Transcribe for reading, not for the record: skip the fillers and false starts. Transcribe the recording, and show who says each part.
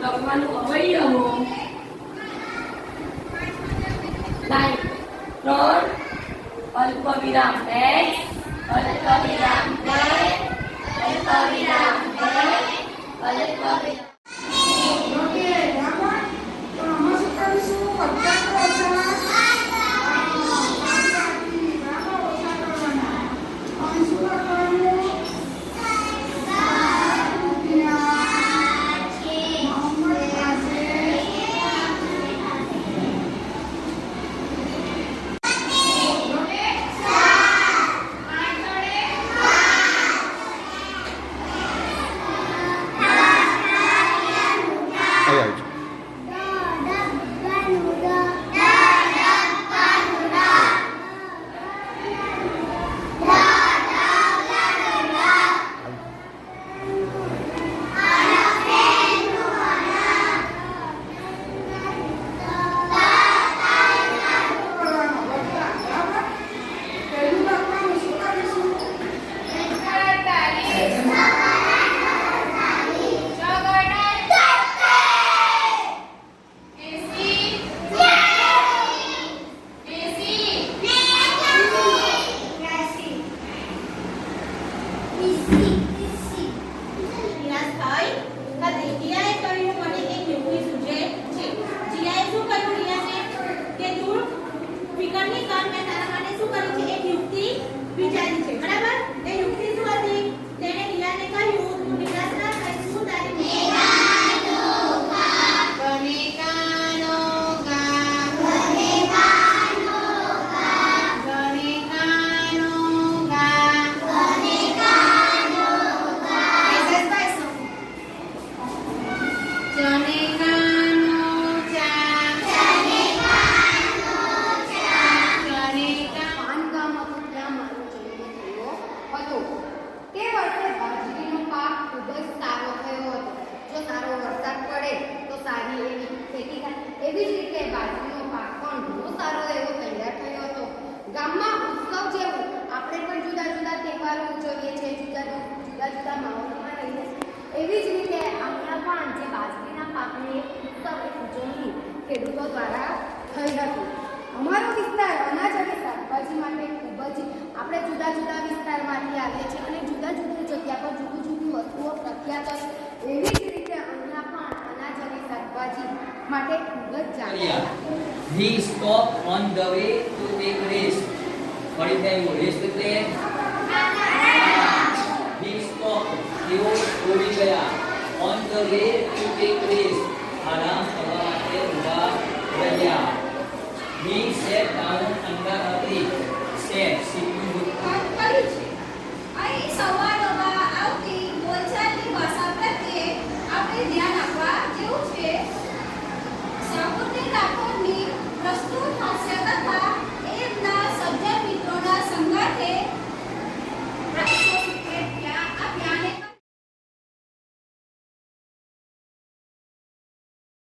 Speaker 1: લખવાનું અવયવો લાઈન 3 અલ્પવિરામ x અલ્પવિરામ y અલ્પવિરામ b અલ્પવિરામ
Speaker 2: એવી જ રીતે બાજરીનો પાક પણ ઘણો સારો એવો તૈયાર થયો હતો. ગામમાં ઉત્સવ જેવું આપણે પણ જુદા જુદા તહેવારો ઉજવીએ છીએ, જુદા જુદા માહોલમાં રહીએ છીએ. એવી જ રીતે અહીંયા પણ જે બાજરીના પાકની ઉત્સવ ઉજવણી ખેડૂતો દ્વારા થઈ હતી. અમારો વિસ્તાર અનાજ અને શાકભાજી માટે ખૂબ જ આપણે જુદા જુદા વિસ્તારમાંથી આવીએ છીએ અને જુદા જુદી જગ્યા પર જુદી જુદી વસ્તુઓ પ્રખ્યાત છે. એવી જ રીતે અહીંયા પણ અનાજ અને શાકભાજી માટે ખૂબ જ જાણીતા.
Speaker 3: He stopped on the way to take rest. ફરી થયું રેસ્ટ એટલે he stopped, તેઓ ઉભી ગયા. on the way to take rest, આરામ કરવા માટે ઊભા રહ્યા. he sat down under a tree. sat, sitting
Speaker 4: કરી છે. આ સવારે